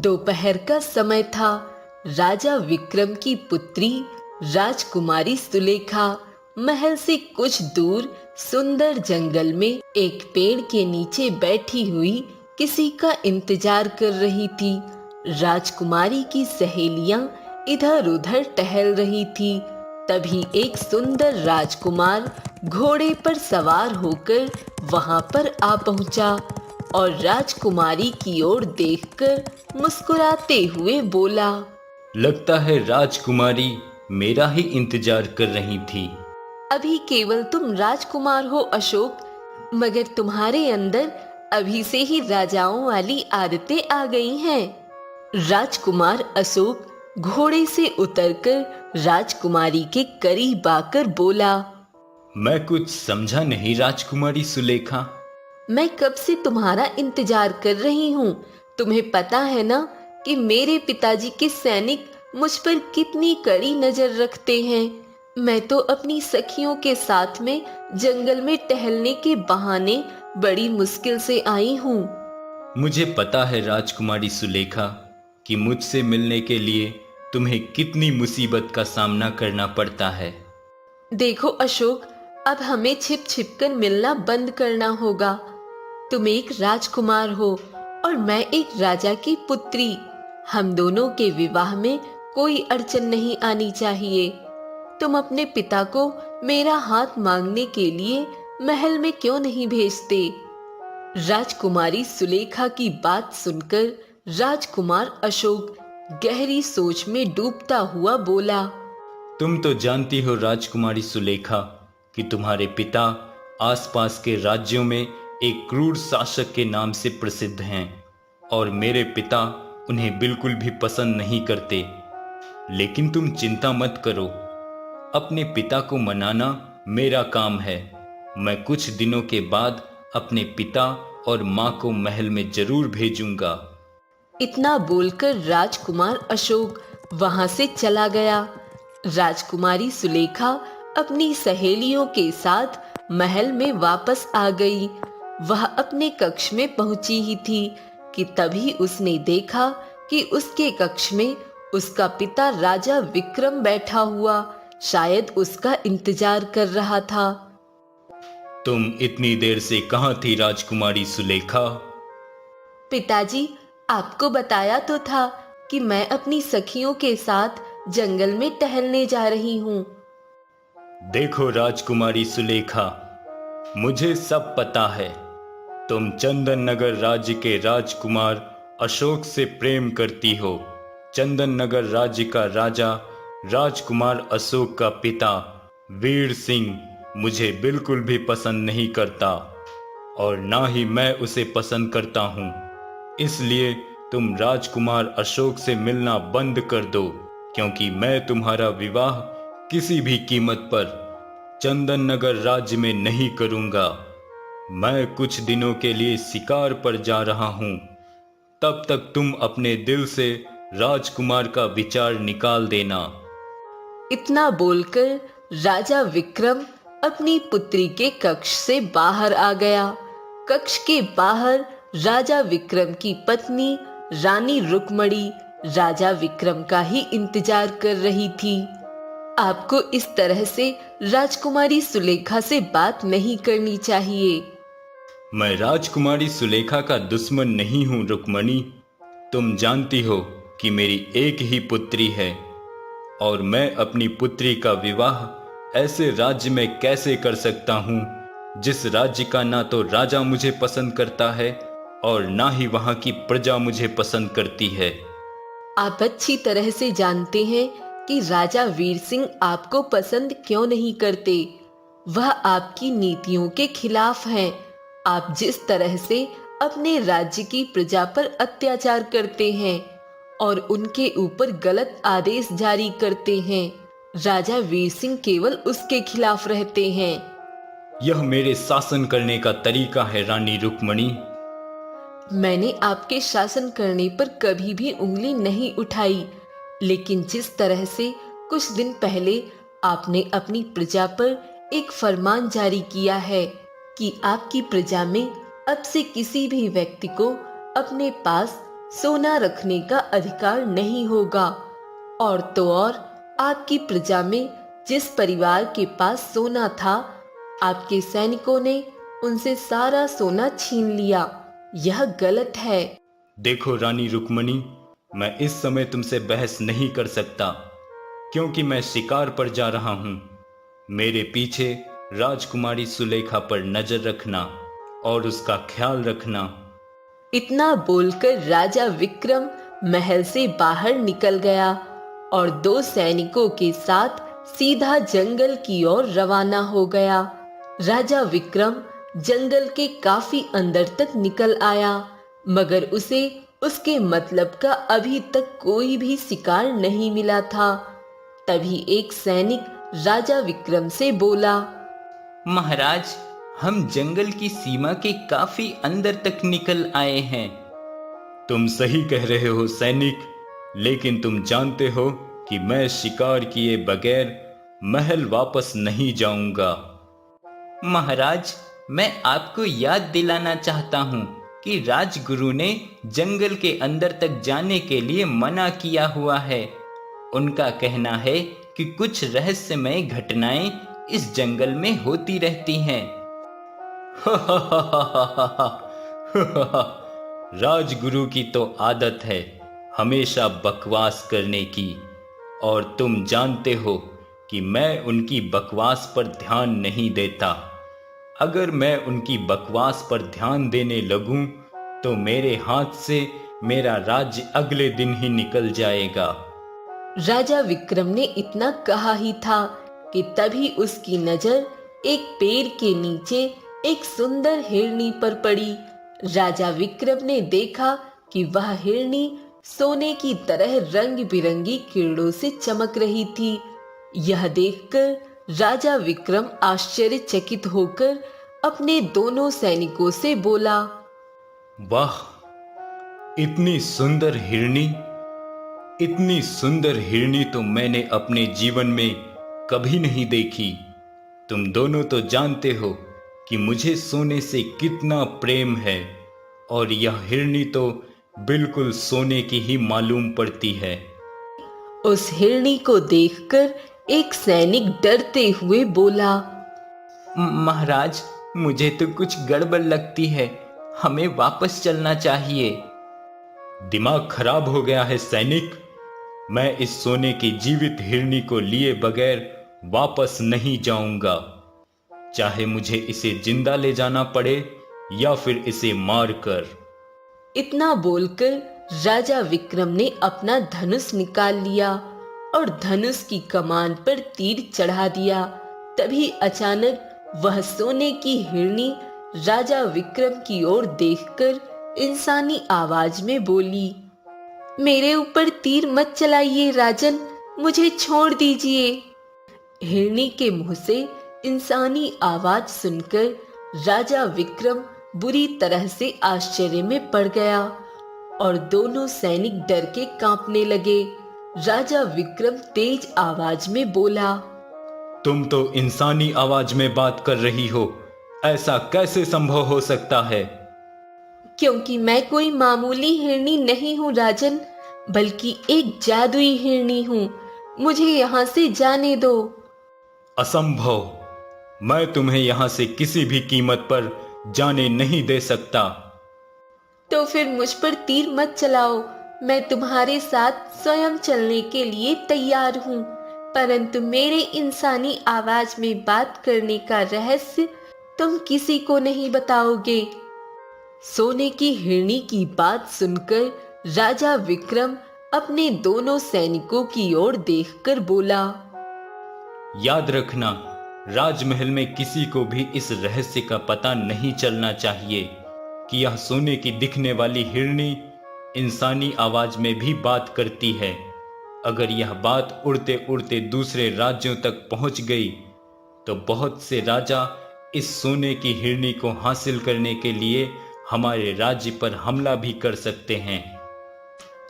दोपहर का समय था। राजा विक्रम की पुत्री राजकुमारी सुलेखा महल से कुछ दूर सुंदर जंगल में एक पेड़ के नीचे बैठी हुई किसी का इंतजार कर रही थी। राजकुमारी की सहेलियां इधर उधर टहल रही थी। तभी एक सुंदर राजकुमार घोड़े पर सवार होकर वहां पर आ पहुंचा और राजकुमारी की ओर देखकर मुस्कुराते हुए बोला, लगता है राजकुमारी मेरा ही इंतजार कर रही थी। अभी केवल तुम राजकुमार हो अशोक, मगर तुम्हारे अंदर अभी से ही राजाओं वाली आदतें आ गई हैं। राजकुमार अशोक घोड़े से उतरकर राजकुमारी के करीब आकर बोला, मैं कुछ समझा नहीं राजकुमारी सुलेखा। मैं कब से तुम्हारा इंतजार कर रही हूँ। तुम्हें पता है ना कि मेरे पिताजी के सैनिक मुझ पर कितनी कड़ी नजर रखते हैं। मैं तो अपनी सखियों के साथ में जंगल में टहलने के बहाने बड़ी मुश्किल से आई हूँ। मुझे पता है राजकुमारी सुलेखा कि मुझसे मिलने के लिए तुम्हें कितनी मुसीबत का सामना करना पड़ता है। देखो अशोक, अब हमें छिप छिप कर मिलना बंद करना होगा। तुम एक राजकुमार हो और मैं एक राजा की पुत्री। हम दोनों के विवाह में कोई अड़चन नहीं आनी चाहिए। तुम अपने पिता को मेरा हाथ मांगने के लिए महल में क्यों नहीं भेजते? राजकुमारी सुलेखा की बात सुनकर राजकुमार अशोक गहरी सोच में डूबता हुआ बोला, तुम तो जानती हो राजकुमारी सुलेखा कि तुम्हारे पिता आसपास के राज्यों में एक क्रूर शासक के नाम से प्रसिद्ध हैं और मेरे पिता उन्हें बिल्कुल भी पसंद नहीं करते। लेकिन तुम चिंता मत करो, अपने पिता को मनाना मेरा काम है। मैं कुछ दिनों के बाद अपने पिता और माँ को महल में जरूर भेजूंगा। इतना बोलकर राजकुमार अशोक वहां से चला गया। राजकुमारी सुलेखा अपनी सहेलियों के साथ महल में वापस आ गई। वह अपने कक्ष में पहुंची ही थी कि तभी उसने देखा कि उसके कक्ष में उसका पिता राजा विक्रम बैठा हुआ शायद उसका इंतजार कर रहा था। तुम इतनी देर से कहाँ थी राजकुमारी सुलेखा? पिताजी, आपको बताया तो था कि मैं अपनी सखियों के साथ जंगल में टहलने जा रही हूँ। देखो राजकुमारी सुलेखा, मुझे सब पता है। तुम चंदन नगर राज्य के राजकुमार अशोक से प्रेम करती हो। चंदन नगर राज्य का राजा राजकुमार अशोक का पिता वीर सिंह मुझे बिल्कुल भी पसंद नहीं करता और ना ही मैं उसे पसंद करता हूँ। इसलिए तुम राजकुमार अशोक से मिलना बंद कर दो, क्योंकि मैं तुम्हारा विवाह किसी भी कीमत पर चंदन नगर राज्य में नहीं करूँगा। मैं कुछ दिनों के लिए शिकार पर जा रहा हूँ। तब तक तुम अपने दिल से राजकुमार का विचार निकाल देना। इतना बोलकर राजा विक्रम अपनी पुत्री के कक्ष से बाहर आ गया। कक्ष के बाहर राजा विक्रम की पत्नी रानी रुक्मणी राजा विक्रम का ही इंतजार कर रही थी। आपको इस तरह से राजकुमारी सुलेखा से बात नहीं करनी चाहिए। मैं राजकुमारी सुलेखा का दुश्मन नहीं हूँ रुक्मणी। तुम जानती हो कि मेरी एक ही पुत्री है और मैं अपनी पुत्री का विवाह ऐसे राज्य में कैसे कर सकता हूँ जिस राज्य का ना तो राजा मुझे पसंद करता है और ना ही वहाँ की प्रजा मुझे पसंद करती है। आप अच्छी तरह से जानते हैं कि राजा वीर सिंह आपको पसंद क्यों नहीं करते। वह आपकी नीतियों के खिलाफ हैं। आप जिस तरह से अपने राज्य की प्रजा पर अत्याचार करते हैं और उनके ऊपर गलत आदेश जारी करते हैं, राजा वीर सिंह केवल उसके खिलाफ रहते हैं। यह मेरे शासन करने का तरीका है रानी रुक्मणी। मैंने आपके शासन करने पर कभी भी उंगली नहीं उठाई, लेकिन जिस तरह से कुछ दिन पहले आपने अपनी प्रजा पर एक फरमान जारी किया है कि आपकी प्रजा में अब से किसी भी व्यक्ति को अपने पास सोना रखने का अधिकार नहीं होगा। और तो और, आपकी प्रजा में जिस परिवार के पास सोना था, आपके सैनिकों ने उनसे सारा सोना छीन लिया। यह गलत है। देखो रानी रुक्मणी, मैं इस समय तुमसे बहस नहीं कर सकता, क्योंकि मैं शिकार पर जा रहा हूं। मेरे पीछे राजकुमारी सुलेखा पर नजर रखना और उसका ख्याल रखना। इतना बोलकर राजा विक्रम महल से बाहर निकल गया और 2 सैनिकों के साथ सीधा जंगल की ओर रवाना हो गया। राजा विक्रम जंगल के काफी अंदर तक निकल आया, मगर उसे उसके मतलब का अभी तक कोई भी शिकार नहीं मिला था। तभी एक सैनिक राजा विक्रम से बोला, महाराज, हम जंगल की सीमा के काफी अंदर तक निकल आए हैं। तुम सही कह रहे हो सैनिक, लेकिन तुम जानते हो कि मैं शिकार किए बगैर महल वापस नहीं जाऊंगा। महाराज, मैं आपको याद दिलाना चाहता हूँ कि राजगुरु ने जंगल के अंदर तक जाने के लिए मना किया हुआ है। उनका कहना है कि कुछ रहस्यमय घटनाएं इस जंगल में होती रहती हैं। राजगुरु की तो आदत है हमेशा बकवास करने की, और तुम जानते हो कि मैं उनकी बकवास पर ध्यान नहीं देता। अगर मैं उनकी बकवास पर ध्यान देने लगूं तो मेरे हाथ से मेरा राज्य अगले दिन ही निकल जाएगा। राजा विक्रम ने इतना कहा ही था कि तभी उसकी नजर एक पेड़ के नीचे एक सुंदर हिरनी पर पड़ी। राजा विक्रम ने देखा कि वह हिरनी सोने की तरह रंग बिरंगी किरणों से चमक रही थी। यह देखकर राजा विक्रम आश्चर्यचकित होकर अपने दोनों सैनिकों से बोला, वाह, इतनी सुंदर हिरनी! इतनी सुंदर हिरनी तो मैंने अपने जीवन में कभी नहीं देखी। तुम दोनों तो जानते हो कि मुझे सोने से कितना प्रेम है, और यह हिरनी तो बिल्कुल सोने की ही मालूम पड़ती है। उस हिरनी को देखकर एक सैनिक डरते हुए बोला, महाराज, मुझे तो कुछ गड़बड़ लगती है। हमें वापस चलना चाहिए। दिमाग खराब हो गया है सैनिक। मैं इस सोने की जीवित हिरनी को लिए बगैर वापस नहीं जाऊंगा, चाहे मुझे इसे जिंदा ले जाना पड़े या फिर इसे मारकर। इतना बोलकर राजा विक्रम ने अपना धनुष निकाल लिया और धनुष की कमान पर तीर चढ़ा दिया। तभी अचानक वह सोने की हिरनी राजा विक्रम की ओर देखकर इंसानी आवाज में बोली, मेरे ऊपर तीर मत चलाइए राजन, मुझे छोड़ दीजिए। हिरनी के मुंह से इंसानी आवाज सुनकर राजा विक्रम बुरी तरह से आश्चर्य में पड़ गया और दोनों सैनिक डर के कांपने लगे। राजा विक्रम तेज आवाज में बोला, तुम तो इंसानी आवाज में बात कर रही हो, ऐसा कैसे संभव हो सकता है? क्योंकि मैं कोई मामूली हिरनी नहीं हूँ राजन, बल्कि एक जादुई हिरनी हूँ। मुझे यहाँ से जाने दो। असंभव! मैं तुम्हें यहाँ से किसी भी कीमत पर जाने नहीं दे सकता। तो फिर मुझ पर तीर मत चलाओ, मैं तुम्हारे साथ स्वयं चलने के लिए तैयार हूँ, परंतु मेरे इंसानी आवाज में बात करने का रहस्य तुम किसी को नहीं बताओगे। सोने की हिरनी की बात सुनकर राजा विक्रम अपने दोनों सैनिकों की ओर देखकर बोला, याद रखना, राजमहल में किसी को भी इस रहस्य का पता नहीं चलना चाहिए कि यह सोने की दिखने वाली हिरनी इंसानी आवाज में भी बात करती है। अगर यह बात उड़ते उड़ते दूसरे राज्यों तक पहुंच गई तो बहुत से राजा इस सोने की हिरनी को हासिल करने के लिए हमारे राज्य पर हमला भी कर सकते हैं।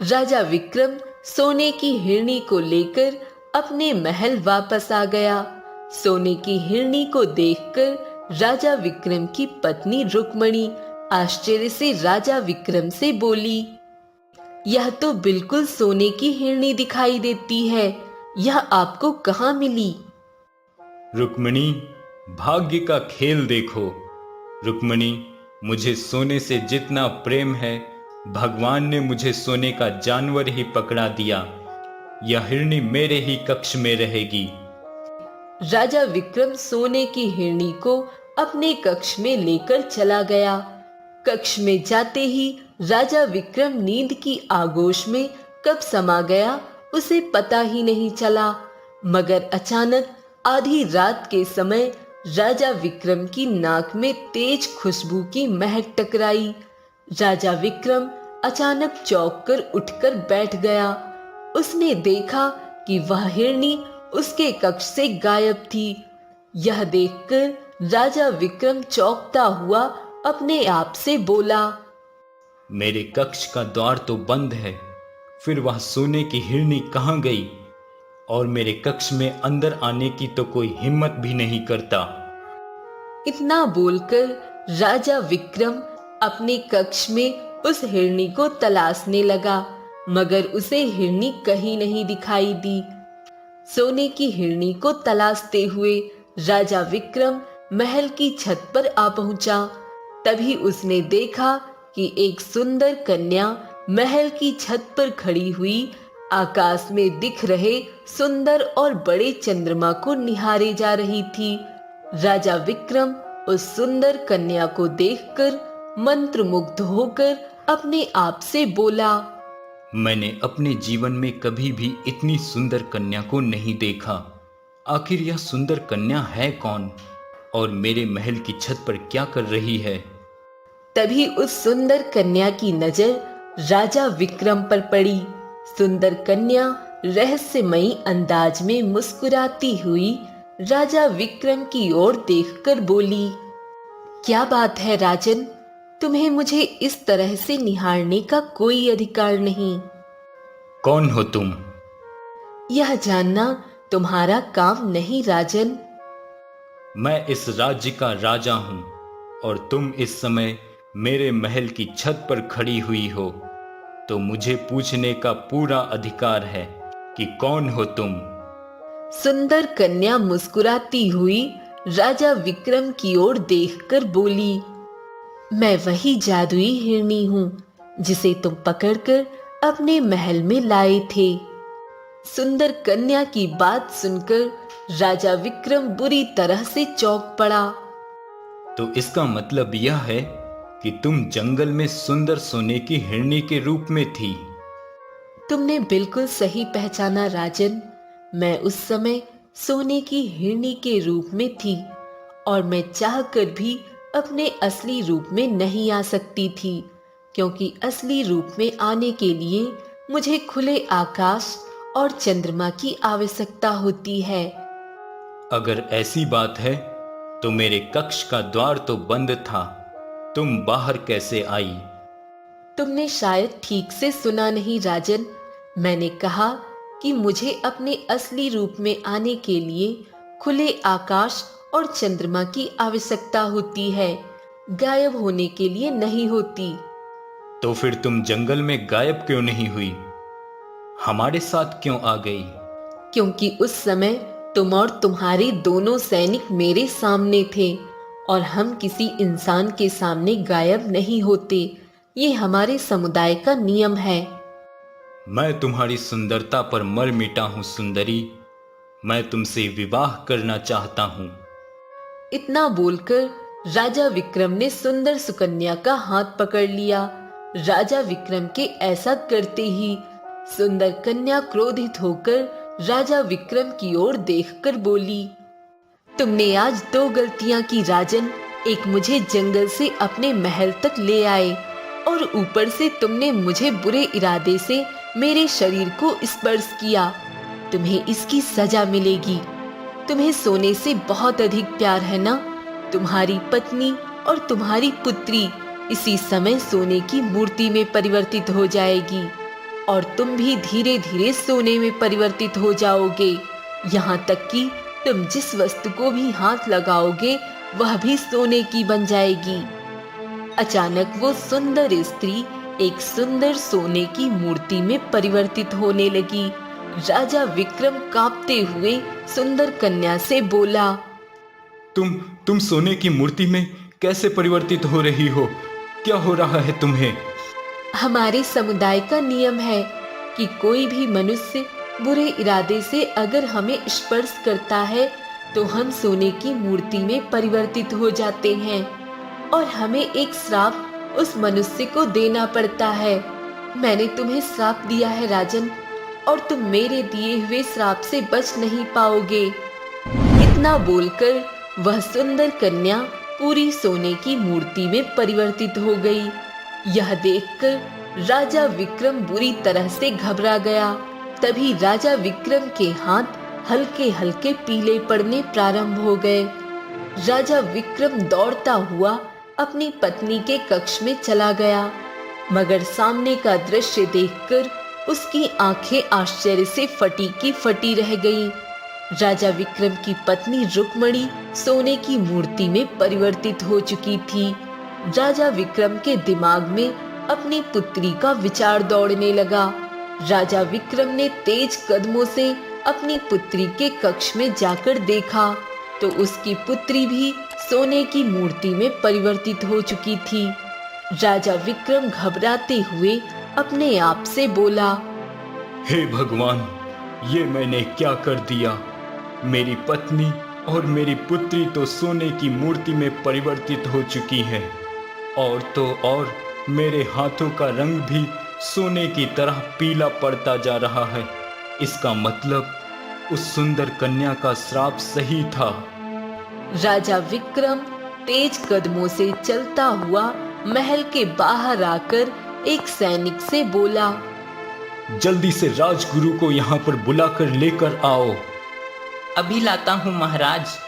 राजा विक्रम सोने की हिरनी को लेकर अपने महल वापस आ गया। सोने की हिरनी को देखकर राजा विक्रम की पत्नी रुक्मणी आश्चर्य से राजा विक्रम से बोली, यह तो बिल्कुल सोने की हिरनी दिखाई देती है। यह आपको कहाँ मिली? रुक्मिणी, भाग्य का खेल देखो। रुक्मिणी, मुझे सोने से जितना प्रेम है, भगवान ने मुझे सोने का जानवर ही पकड़ा दिया। यह हिरनी मेरे ही कक्ष में रहेगी। राजा विक्रम सोने की हिरनी को अपने कक्ष में लेकर चला गया। कक्ष में जाते ही राजा विक्रम नींद की आगोश में कब समा गया उसे पता ही नहीं चला। मगर अचानक आधी रात के समय राजा विक्रम की नाक में तेज खुशबू की महक टकराई। राजा विक्रम अचानक चौंक कर उठकर बैठ गया। उसने देखा कि वह हिरनी उसके कक्ष से गायब थी। यह देखकर राजा विक्रम चौंकता हुआ अपने आप से बोला, मेरे कक्ष का द्वार तो बंद है, फिर वह सोने की हिरनी कहाँ गई? और मेरे कक्ष में अंदर आने की तो कोई हिम्मत भी नहीं करता। इतना बोलकर राजा विक्रम अपने कक्ष में उस हिरनी को तलाशने लगा, मगर उसे हिरनी कहीं नहीं दिखाई दी। सोने की हिरनी को तलाशते हुए राजा विक्रम महल की छत पर आ पहुंचा। तभी उसने देखा कि एक सुंदर कन्या महल की छत पर खड़ी हुई आकाश में दिख रहे सुंदर और बड़े चंद्रमा को निहारे जा रही थी। राजा विक्रम उस सुंदर कन्या को देखकर मंत्रमुग्ध होकर अपने आप से बोला, मैंने अपने जीवन में कभी भी इतनी सुंदर कन्या को नहीं देखा। आखिर यह सुंदर कन्या है कौन और मेरे महल की छत पर क्या कर रही है? तभी उस सुंदर कन्या की नजर राजा विक्रम पर पड़ी। सुंदर कन्या रहस्यमयी अंदाज में मुस्कुराती हुई राजा विक्रम की ओर देखकर बोली, क्या बात है राजन, तुम्हें मुझे इस तरह से निहारने का कोई अधिकार नहीं। कौन हो तुम? यह जानना तुम्हारा काम नहीं राजन। मैं इस राज्य का राजा हूं और तुम इस समय मेरे महल की छत पर खड़ी हुई हो, तो मुझे पूछने का पूरा अधिकार है कि कौन हो तुम। सुंदर कन्या मुस्कुराती हुई राजा विक्रम की ओर देखकर बोली, मैं वही जादुई हिरनी हूं जिसे तुम पकड़कर अपने महल में लाए थे। सुंदर कन्या की बात सुनकर राजा विक्रम बुरी तरह से चौंक पड़ा। तो इसका मतलब यह है कि तुम जंगल में सुंदर सोने की हिरनी के रूप में थी। तुमने बिल्कुल सही पहचाना राजन। मैं उस समय सोने की हिरनी के रूप में थी और मैं चाहकर भी अपने असली रूप में नहीं आ सकती थी, क्योंकि असली रूप में आने के लिए मुझे खुले आकाश और चंद्रमा की आवश्यकता होती है। अगर ऐसी बात है तो मेरे कक्ष का द्वार तो बंद था, तुम बाहर कैसे आई? तुमने शायद ठीक से सुना नहीं राजन। मैंने कहा कि मुझे अपने असली रूप में आने के लिए खुले आकाश और चंद्रमा की आवश्यकता होती है, गायब होने के लिए नहीं होती। तो फिर तुम जंगल में गायब क्यों नहीं हुई? हमारे साथ क्यों आ गई? क्योंकि उस समय तुम और तुम्हारे दोनों सैनिक मेरे सामने थे और हम किसी इंसान के सामने गायब नहीं होते। ये हमारे समुदाय का नियम है। मैं तुम्हारी सुंदरता पर मर मिटा हूं सुंदरी। मैं तुमसे विवाह करना चाहता हूं। इतना बोलकर राजा विक्रम ने सुंदर सुकन्या का हाथ पकड़ लिया। राजा विक्रम के ऐसा करते ही सुंदर कन्या क्रोधित होकर राजा विक्रम की ओर देखकर बोली, तुमने आज दो गलतियां की राजन। एक, मुझे जंगल से अपने महल तक ले आए और ऊपर से तुमने मुझे बुरे इरादे से मेरे शरीर को स्पर्श किया। तुम्हें इसकी सजा मिलेगी। तुम्हें सोने से बहुत अधिक प्यार है ना? तुम्हारी पत्नी और तुम्हारी पुत्री इसी समय सोने की मूर्ति में परिवर्तित हो जाएगी और तुम भी धीरे धीरे सोने में परिवर्तित हो जाओगे। यहाँ तक कि तुम जिस वस्तु को भी हाथ लगाओगे वह भी सोने की बन जाएगी। अचानक वो सुंदर स्त्री एक सुंदर सोने की मूर्ति में परिवर्तित होने लगी। राजा विक्रम कांपते हुए सुंदर कन्या से बोला, तुम सोने की मूर्ति में कैसे परिवर्तित हो रही हो? क्या हो रहा है तुम्हें? हमारे समुदाय का नियम है कि कोई भी मनुष्य बुरे इरादे से अगर हमें स्पर्श करता है तो हम सोने की मूर्ति में परिवर्तित हो जाते हैं और हमें एक श्राप उस मनुष्य को देना पड़ता है। मैंने तुम्हें श्राप दिया है राजन, और तुम मेरे दिए हुए श्राप से बच नहीं पाओगे। इतना बोलकर वह सुंदर कन्या पूरी सोने की मूर्ति में परिवर्तित हो गई। यह देखकर राजा विक्रम बुरी तरह से घबरा गया। तभी राजा विक्रम के हाथ हल्के हल्के पीले पड़ने प्रारंभ हो गए। राजा विक्रम दौड़ता हुआ अपनी पत्नी के कक्ष में चला गया, मगर सामने का दृश्य देखकर उसकी आंखें आश्चर्य से फटी की फटी रह गईं। राजा विक्रम की पत्नी रुक्मणी सोने की मूर्ति में परिवर्तित हो चुकी थी। राजा विक्रम के दिमाग में अपनी पुत्री का विचार दौड़ने लगा। राजा विक्रम ने तेज कदमों से अपनी पुत्री के कक्ष में जाकर देखा तो उसकी पुत्री भी सोने की मूर्ति में परिवर्तित हो चुकी थी। राजा विक्रम घबराते हुए अपने आप से बोला, हे भगवान, ये मैंने क्या कर दिया? मेरी पत्नी और मेरी पुत्री तो सोने की मूर्ति में परिवर्तित हो चुकी है, और तो और मेरे हाथों का रंग भी सोने की तरह पीला पड़ता जा रहा है। इसका मतलब उस सुंदर कन्या का श्राप सही था। राजा विक्रम तेज कदमों से चलता हुआ महल के बाहर आकर एक सैनिक से बोला, जल्दी से राजगुरु को यहाँ पर बुलाकर लेकर आओ। अभी लाता हूँ महाराज।